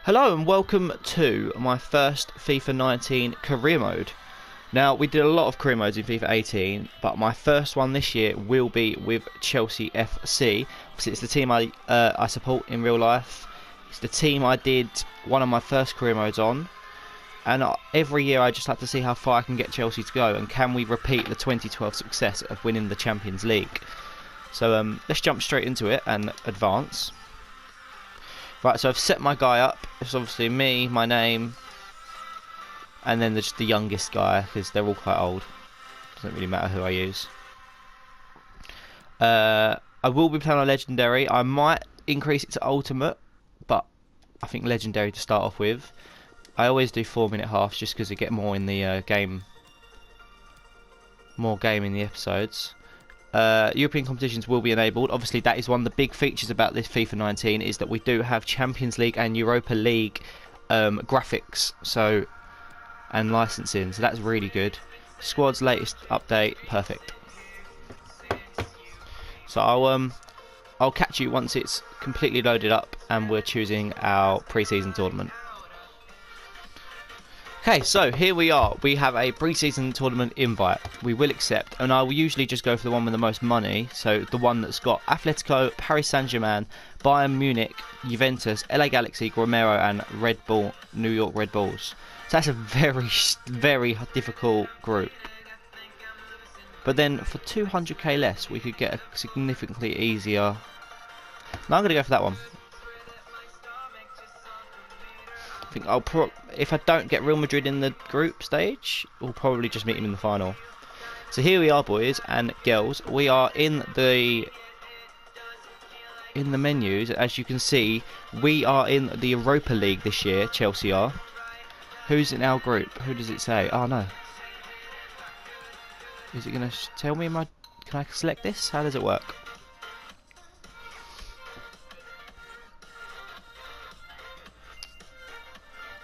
Hello and welcome to my first FIFA 19 career mode. Now, we did a lot of career modes in FIFA 18, but my first one this year will be with Chelsea FC. Obviously, it's the team I support in real life. It's the team I did one of my first career modes on. And every year I just like to see how far I can get Chelsea to go, and can we repeat the 2012 success of winning the Champions League. So let's jump straight into it and advance. Right, so I've set my guy up. It's obviously me, my name, and then there's the youngest guy, because they're all quite old. Doesn't really matter who I use. I will be playing on Legendary. I might increase it to Ultimate, but I think Legendary to start off with. I always do 4-minute halves just because I get more in the game. More game in the episodes. European competitions will be enabled. Obviously, that is one of the big features about this FIFA 19, is that we do have Champions League and Europa League graphics, and licensing, so that's really good. Squad's latest update, perfect. So I'll catch you once it's completely loaded up and we're choosing our pre-season tournament. Okay, so here we are. We have a pre-season tournament invite. We will accept, and I will usually just go for the one with the most money. So the one that's got Atletico, Paris Saint-Germain, Bayern Munich, Juventus, LA Galaxy, Romero, and Red Bull, New York Red Bulls. So that's a very, very difficult group. But then for 200k less, we could get a significantly easier. No, I'm going to go for that one. I think if I don't get Real Madrid in the group stage, we'll probably just meet them in the final. So here we are, boys and girls. We are in the menus. As you can see, we are in the Europa League this year. Chelsea are. Who's in our group? Who does it say? Oh no. Is it going to tell me? Can I select this? How does it work?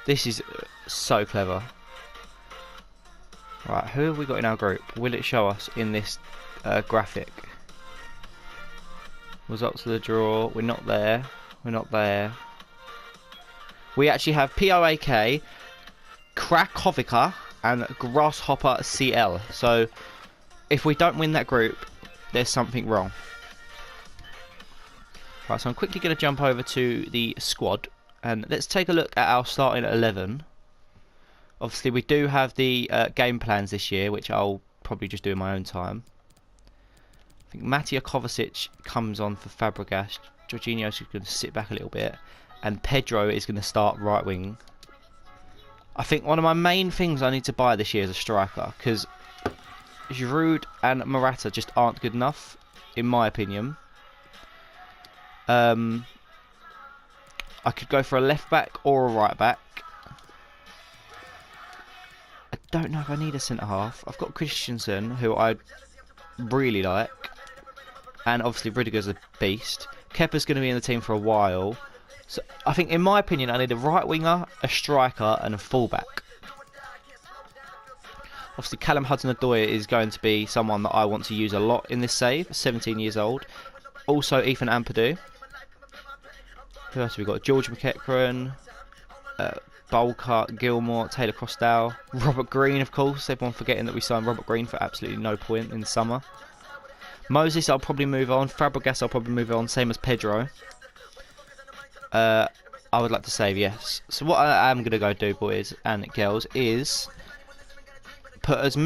This is so clever. Right, who have we got in our group? Will it show us in this graphic? Results of the draw. We're not there. We're not there. We actually have POAK, Krakowica, and Grasshopper CL. So, if we don't win that group, there's something wrong. Right, so I'm quickly going to jump over to the squad. And let's take a look at our starting 11. Obviously, we do have the game plans this year, which I'll probably just do in my own time. I think Matija Kovacic comes on for Fabregas. Jorginho's going to sit back a little bit. And Pedro is going to start right wing. I think one of my main things I need to buy this year is a striker, because Giroud and Morata just aren't good enough, in my opinion. I could go for a left back or a right back. I don't know if I need a centre half. I've got Christensen, who I really like, and obviously Rudiger's a beast. Kepa's going to be in the team for a while. So I think, in my opinion, I need a right winger, a striker, and a fullback. Obviously, Callum Hudson-Odoi is going to be someone that I want to use a lot in this save. 17 years old. Also, Ethan Ampadu. Who else have we got? George McEachran, Bolcart, Gilmore, Taylor Costell, Robert Green, of course. Everyone forgetting that we signed Robert Green for absolutely no point in the summer. Moses, I'll probably move on. Fabregas, I'll probably move on. Same as Pedro. I would like to save, yes. So what I am going to go do, boys and girls, is put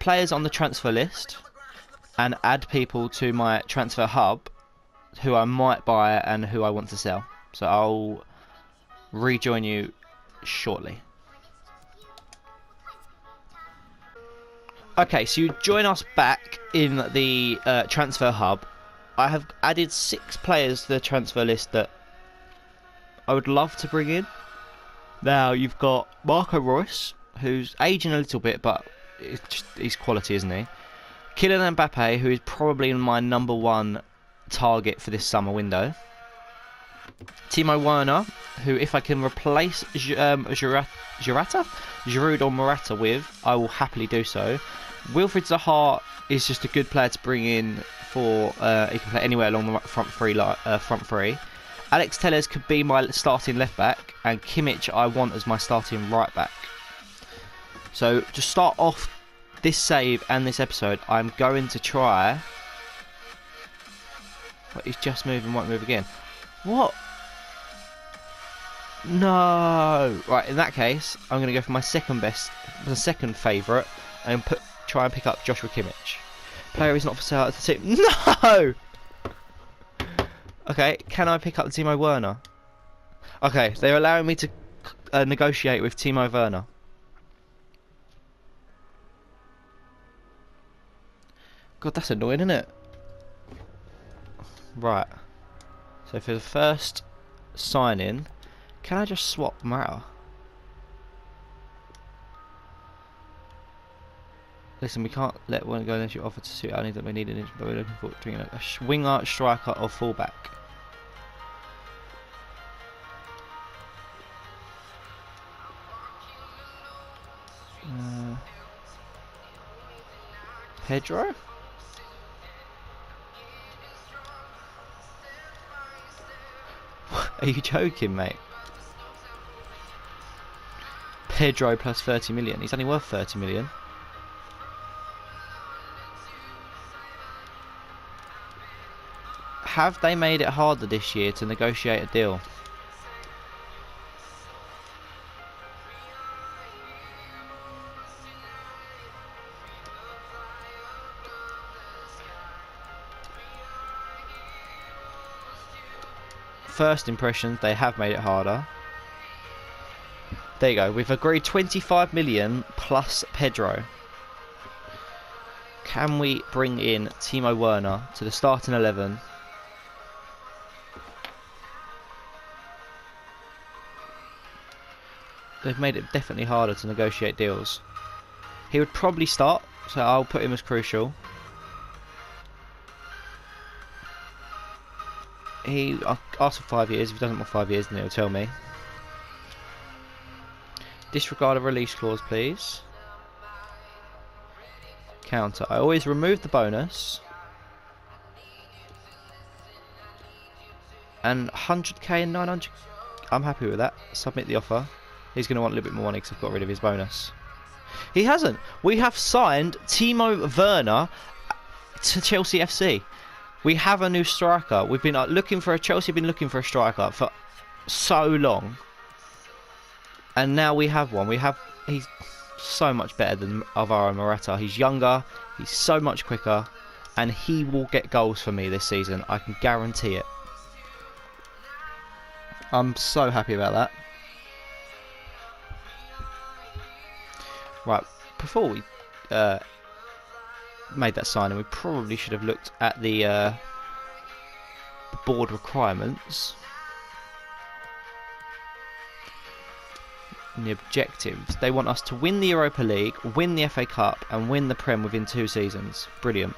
players on the transfer list and add people to my transfer hub who I might buy and who I want to sell. So I'll rejoin you shortly. Okay, so you join us back in the transfer hub. I have added 6 players to the transfer list that I would love to bring in. Now you've got Marco Reus, who's aging a little bit, but he's quality, isn't he? Kylian Mbappe, who is probably my #1 target for this summer window. Timo Werner, who, if I can replace Giroud or Morata with, I will happily do so. Wilfried Zaha is just a good player to bring in for. He can play anywhere along the front three. Alex Telles could be my starting left back, and Kimmich I want as my starting right back. So to start off this save and this episode, I'm going to try. What, he's just moved and won't move again. What? No. Right, in that case, I'm going to go for my second favourite, and try and pick up Joshua Kimmich. Player is not for sale at the team. No. Okay, can I pick up Timo Werner? Okay, they're allowing me to negotiate with Timo Verner. God, that's annoying, isn't it? Right. So for the first sign-in, can I just swap Mara? Listen, we can't let one go unless you offer to suit our needs that we need an inch, but we're looking for a winger, striker, or fullback. Pedro? Are you joking, mate? Pedro plus 30 million. He's only worth 30 million. Have they made it harder this year to negotiate a deal? First impressions, they have made it harder. There you go. We've agreed 25 million plus Pedro. Can we bring in Timo Werner to the starting 11? They've made it definitely harder to negotiate deals. He would probably start, so I'll put him as crucial. He asked for 5 years. If he doesn't want 5 years, then he'll tell me. Disregard a release clause, please. Counter. I always remove the bonus. And 100k and 900. I'm happy with that. Submit the offer. He's going to want a little bit more money because I've got rid of his bonus. He hasn't. We have signed Timo Verner to Chelsea FC. We have a new striker. We've been looking for a Chelsea. Have been looking for a striker for so long, and now we have one. He's so much better than Alvaro Morata. He's younger. He's so much quicker, and he will get goals for me this season. I can guarantee it. I'm so happy about that. Right, before we made that signing, we probably should have looked at the board requirements and the objectives. They want us to win the Europa League, win the FA Cup, and win the Prem within 2 seasons. Brilliant.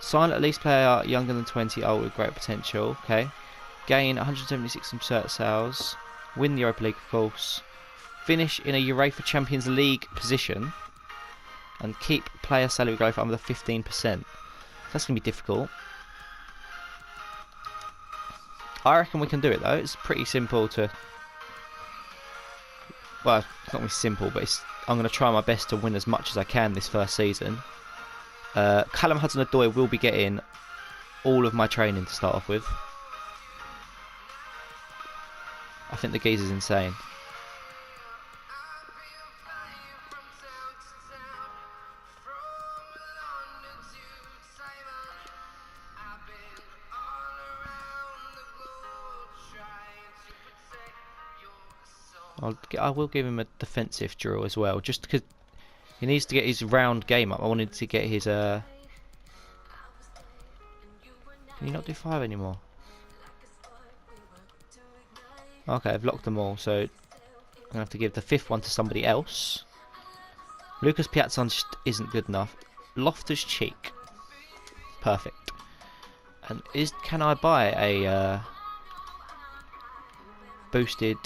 Sign at least player younger than 20 old with great potential. Okay. Gain 176 insert sales. Win the Europa League, of course. Finish in a UEFA Champions League position. And keep player salary growth under 15%. That's going to be difficult. I reckon we can do it though. It's pretty simple to... Well, it's not going to be simple, but I'm going to try my best to win as much as I can this first season. Callum Hudson-Odoi will be getting all of my training to start off with. I think the geezer's insane. I will give him a defensive drill as well, just because he needs to get his round game up. I wanted to get his... Can you not do 5 anymore? Okay, I've locked them all, so I'm going to have to give the 5th one to somebody else. Lucas Piazzon just isn't good enough. Loftus-Cheek. Perfect. And can I buy a boosted...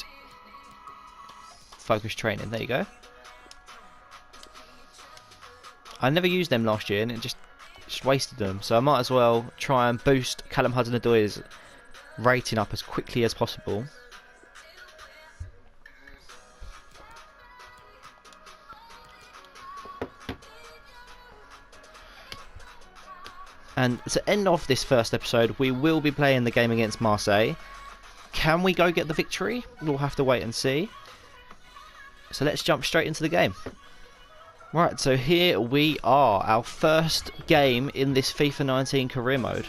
focus training? There you go. I never used them last year and it just wasted them, so I might as well try and boost Callum Hudson-Odoi's rating up as quickly as possible. And to end off this first episode, we will be playing the game against Marseille. Can we go get the victory? We'll have to wait and see. So let's jump straight into the game. Right, so here we are, our first game in this FIFA 19 career mode.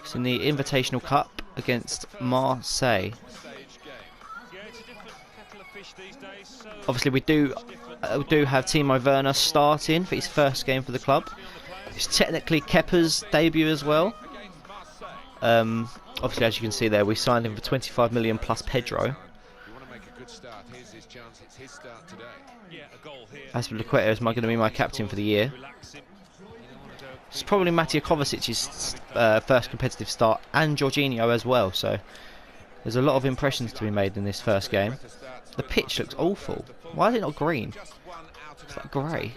It's in the Invitational Cup against Marseille. Obviously we do have Timo Werner starting for his first game for the club. It's technically Kepa's debut as well. Obviously, as you can see there, we signed him for 25 million plus Pedro. As for Luqueta, is going to be my captain for the year. It's probably Matija Kovacic's first competitive start, and Jorginho as well. So there's a lot of impressions to be made in this first game. The pitch looks awful. Why is it not green? It's like grey.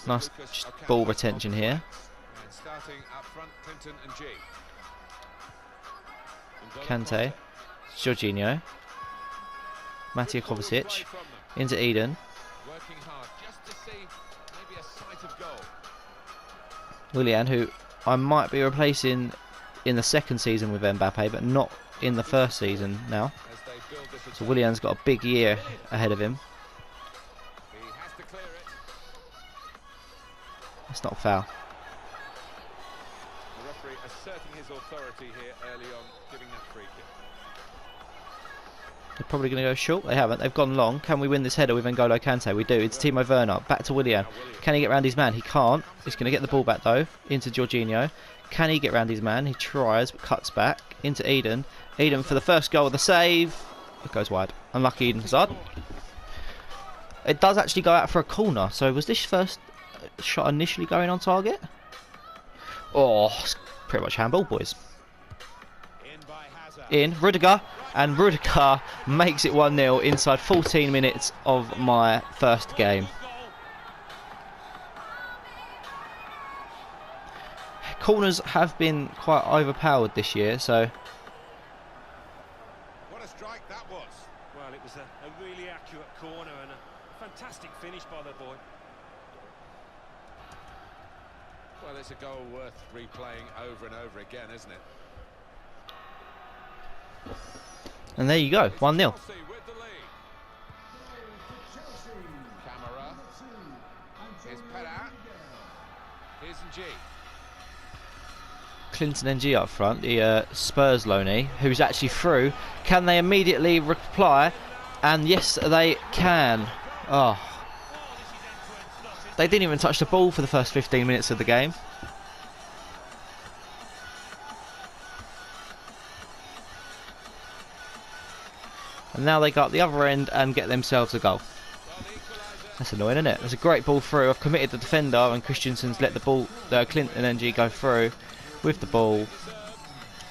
Nice ball retention here. Kante, Jorginho, Matija Kovacic, into Eden. Willian, who I might be replacing in the second season with Mbappe, but not in the first season now. So Willian's got a big year ahead of him. It's not a foul. The referee asserting his authority here early on, giving that free kick. They're probably going to go short. They haven't. They've gone long. Can we win this header with N'Golo Kante? We do. It's Timo Werner. Back to Willian. Can he get round his man? He can't. He's going to get the ball back though. Into Jorginho. Can he get round his man? He tries, but cuts back. Into Eden. Eden for the first goal of the save. It goes wide. Unlucky Eden Hazard. It does actually go out for a corner. So was this first shot initially going on target? Oh, it's pretty much handball, boys. In Rudiger, and Rudiger makes it 1-0 inside 14 minutes of my first game. Corners have been quite overpowered this year, so What a strike that was. Well, it was a really accurate corner and a fantastic finish by the boy. Well, it's a goal worth replaying over and over again, isn't it? and there you go, 1-0. Chelsea with the lead. Camara. Here's Pereira. Here's Ng. Clinton NG up front, the Spurs loanee, who's actually through. Can they immediately reply? And yes, they can. Oh, they didn't even touch the ball for the first 15 minutes of the game. And now they go up the other end and get themselves a goal. That's annoying, isn't it? There's a great ball through. I've committed the defender, and Christensen's let the ball, Clinton NG go through with the ball,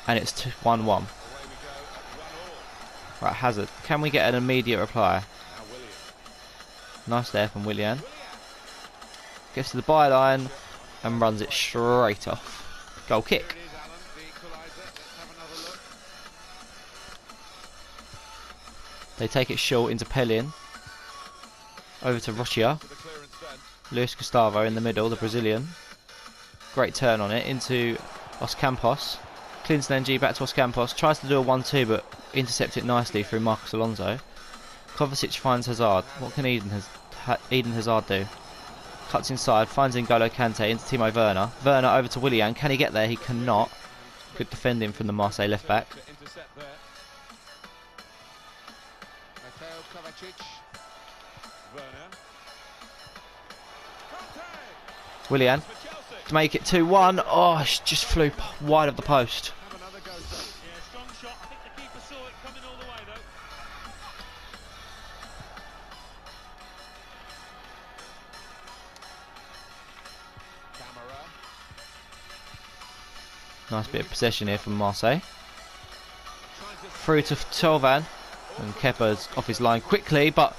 and it's 1-1. Right, Hazard. Can we get an immediate reply? Nice there from Willian. Gets to the byline and runs it straight off. Goal kick. They take it short into Pelin. Over to Rochia. Luis Gustavo in the middle, the Brazilian. Great turn on it into Os Campos. Clinton NG back to Os Campos. Tries to do a 1-2 but intercept it nicely through Marcos Alonso. Kovacic finds Hazard. What can Eden Hazard do? Cuts inside, finds N'Golo Kante into Timo Werner. Werner over to Willian. Can he get there? He cannot. Good defending from the Marseille left back. Willian to make it 2-1. Oh, it just flew wide of the post. Nice bit of possession here from Marseille. Through to Tolvan. And Kepa's off his line quickly, but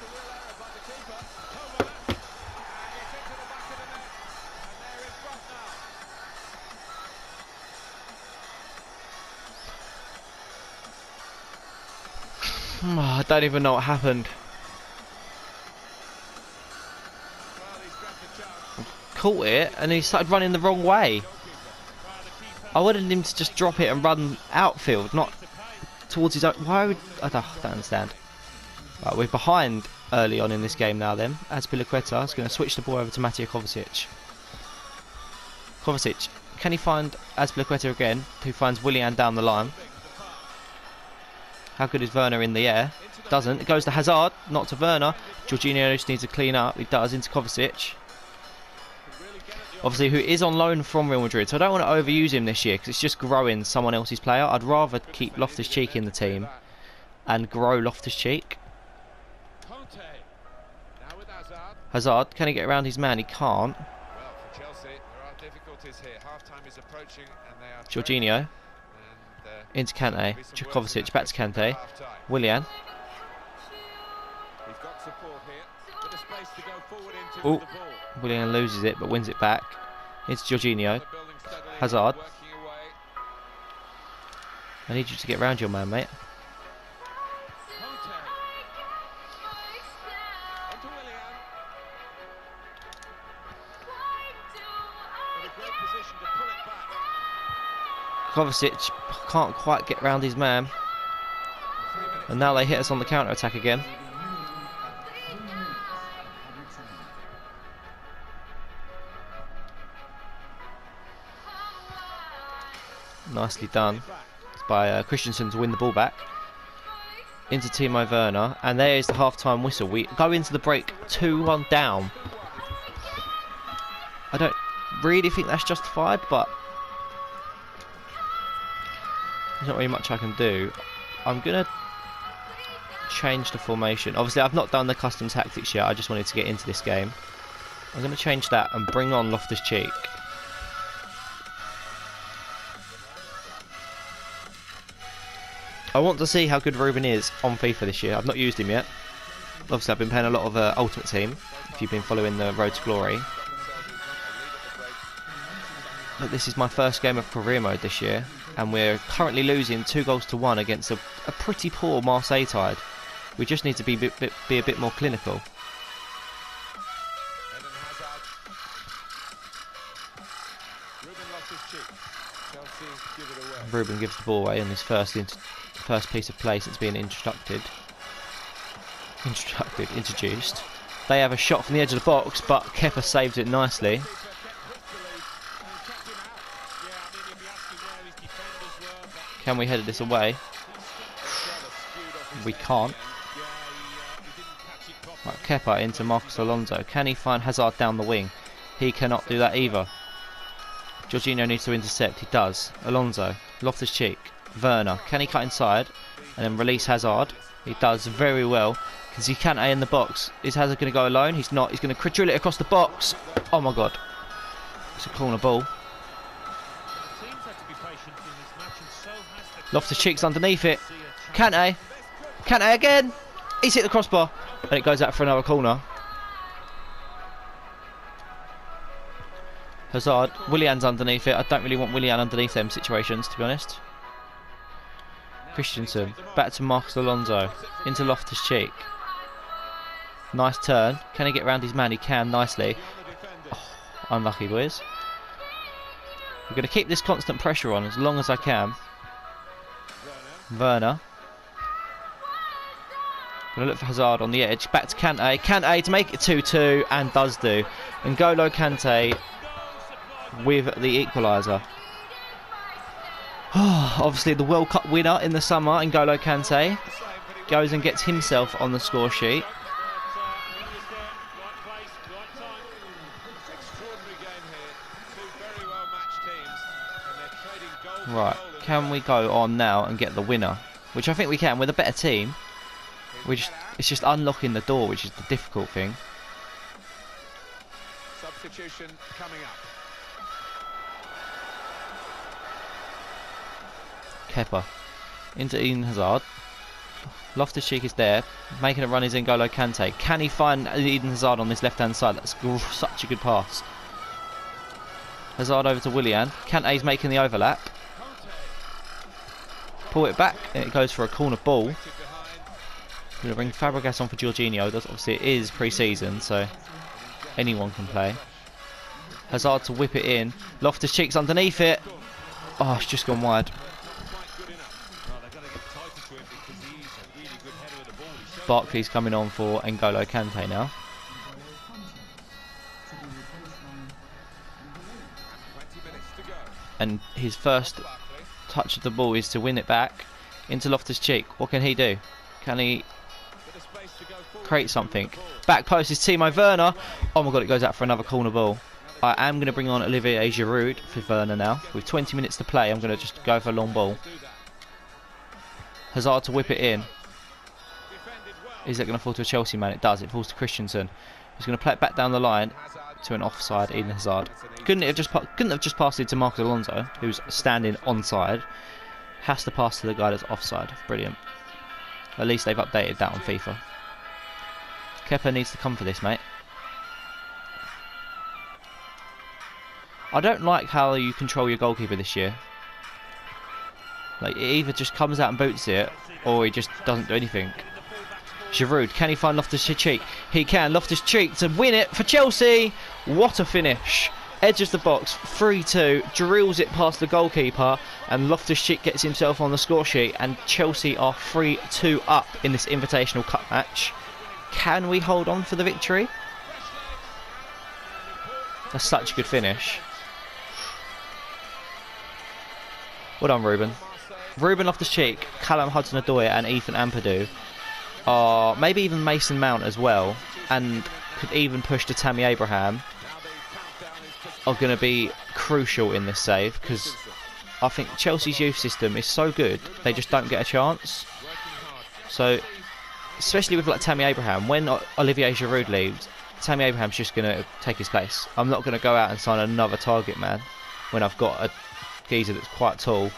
don't even know what happened. Caught it and he started running the wrong way. I wanted him to just drop it and run outfield, not towards his own. Why would I don't understand. Right, we're behind early on in this game now. Then Azpilicueta is going to switch the ball over to Mateo Kovacic. Kovacic, can he find Azpilicueta again? Who finds Willian down the line? How good is Werner in the air? Doesn't. It goes to Hazard, not to Werner. Jorginho just needs to clean up. He does, into Kovacic. Obviously, who is on loan from Real Madrid, so I don't want to overuse him this year because it's just growing someone else's player. I'd rather keep Loftus-Cheek in the team and grow Loftus-Cheek. Hazard, can he get around his man? He can't. Jorginho. Into Kante. Kovacic, back to Kante. Willian. Oh, Willian loses it but wins it back. It's Jorginho. Hazard. I need you to get around your man, mate. Kovacic can't quite get around his man. And now they hit us on the counter-attack again. Nicely done. It's by Christensen to win the ball back. Into Timo Werner. And there is the half-time whistle. We go into the break 2-1 down. I don't really think that's justified, but there's not really much I can do. I'm going to change the formation. Obviously, I've not done the custom tactics yet. I just wanted to get into this game. I'm going to change that and bring on Loftus-Cheek. I want to see how good Ruben is on FIFA this year. I've not used him yet. Obviously, I've been playing a lot of Ultimate Team, if you've been following the Road to Glory. But this is my first game of career mode this year, and we're currently losing 2-1 against a pretty poor Marseille side. We just need to be a bit more clinical. Ruben gives the ball away in his first piece of play since being introduced. They have a shot from the edge of the box, but Kepa saves it nicely. Can we head this away? We can't. Right, Kepa into Marcos Alonso. Can he find Hazard down the wing? He cannot do that either. Jorginho needs to intercept. He does. Alonso. Loftus-Cheek. Werner. Can he cut inside and then release Hazard? He does very well. Can see Kante in the box. Is Hazard going to go alone? He's not. He's going to drill it across the box. Oh my god. It's a corner ball. Loftus-Cheek's underneath it. Kante. Kante again. He's hit the crossbar. And it goes out for another corner. Hazard. Willian's underneath it. I don't really want Willian underneath them situations, to be honest. Christensen. Back to Marcos Alonso. Into Loftus-Cheek. Nice turn. Can he get around his man? He can nicely. Oh, unlucky, boys. We're going to keep this constant pressure on as long as I can. Werner. Going to look for Hazard on the edge. Back to Kante. Kante to make it 2-2, and does do. N'Golo Kante with the equaliser. Obviously the World Cup winner in the summer, N'Golo Kante, goes and gets himself on the score sheet. Right, can we go on now and get the winner? Which I think we can. We're the better team. It's just unlocking the door, which is the difficult thing. Substitution coming up. Kepa into Eden Hazard. Loftus-Cheek is there, making a run is N'Golo Kante. Can he find Eden Hazard on this left-hand side? That's such a good pass. Hazard over to Willian. Kante's making the overlap. Pull it back, and it goes for a corner ball. I'm going to bring Fabregas on for Jorginho. Obviously it is pre-season, so anyone can play. Hazard to whip it in. Loftus-Cheek's underneath it. Oh, it's just gone wide. Barkley's coming on for N'Golo Kante now. And his first touch of the ball is to win it back into Loftus-Cheek. What can he do? Can he create something? Back post is Timo Werner. Oh my god, it goes out for another corner ball. I am going to bring on Olivier Giroud for Werner now. With 20 minutes to play, I'm going to just go for a long ball. Hazard to whip it in. Is it going to fall to a Chelsea man? It does. It falls to Christensen. He's going to play it back down the line to an offside Eden Hazard. Couldn't have just passed it to Marcos Alonso, who's standing onside. Has to pass to the guy that's offside. Brilliant. At least they've updated that on FIFA. Kepa needs to come for this, mate. I don't like how you control your goalkeeper this year. Like, it either just comes out and boots it, or he just doesn't do anything. Giroud, can he find Loftus-Cheek? He can. Loftus-Cheek to win it for Chelsea. What a finish. Edge of the box, 3-2, drills it past the goalkeeper, and Loftus-Cheek gets himself on the score sheet, and Chelsea are 3-2 up in this Invitational Cup match. Can we hold on for the victory? That's such a good finish. Well done, Ruben. Ruben Loftus-Cheek, Callum Hudson-Odoi and Ethan Ampadu are, maybe even Mason Mount as well, and could even push to Tammy Abraham, are going to be crucial in this save, because I think Chelsea's youth system is so good, they just don't get a chance. So, especially with like Tammy Abraham, when Olivier Giroud leaves, Tammy Abraham's just going to take his place. I'm not going to go out and sign another target man when I've got a geezer that's quite tall.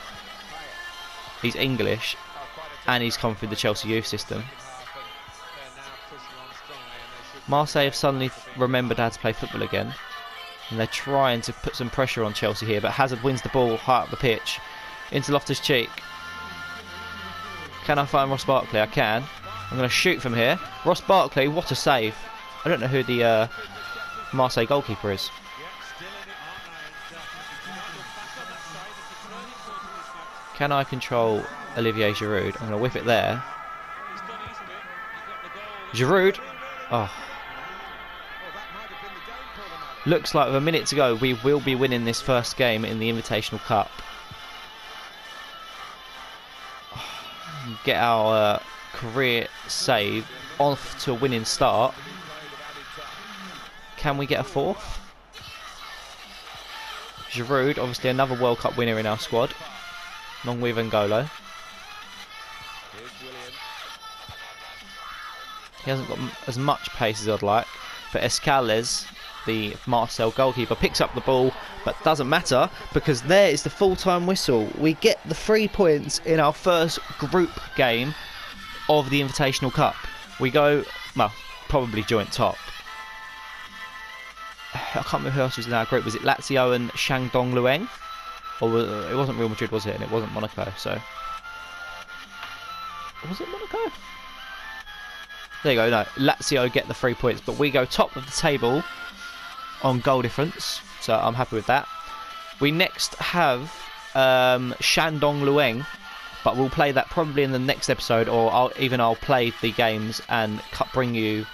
He's English, and he's come through the Chelsea youth system. Marseille have suddenly remembered how to play football again, and they're trying to put some pressure on Chelsea here, but Hazard wins the ball high up the pitch into Loftus-Cheek. Can I find Ross Barkley? I can. I'm going to shoot from here. Ross Barkley, what a save. I don't know who the Marseille goalkeeper is. Can I control Olivier Giroud? I'm going to whip it there. Giroud. Oh. Looks like with a minute to go, we will be winning this first game in the Invitational Cup. Get our career save off to a winning start. Can we get a fourth? Giroud, obviously another World Cup winner in our squad, along with N'Golo. He hasn't got as much pace as I'd like, but Escales, the Marseille goalkeeper, picks up the ball, but doesn't matter, because there is the full-time whistle. We get the 3 points in our first group game of the Invitational Cup. We go, well, probably joint top. I can't remember who else was in our group. Was it Lazio and Shandong Lueng? Or it wasn't Real Madrid, was it? And it wasn't Monaco, so... Was it Monaco? There you go, no. Lazio get the 3 points, but we go top of the table on goal difference, so I'm happy with that. We next have Shandong Lueng, but we'll play that probably in the next episode, or I'll play the games and bring you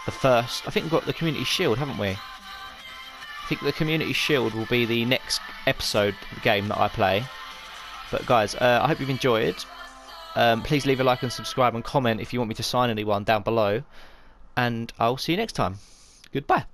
the first. I think we've got the Community Shield, haven't we? I think the Community Shield will be the next episode game that I play. But guys, I hope you've enjoyed. Please leave a like and subscribe and comment if you want me to sign anyone down below. And I'll see you next time. Goodbye.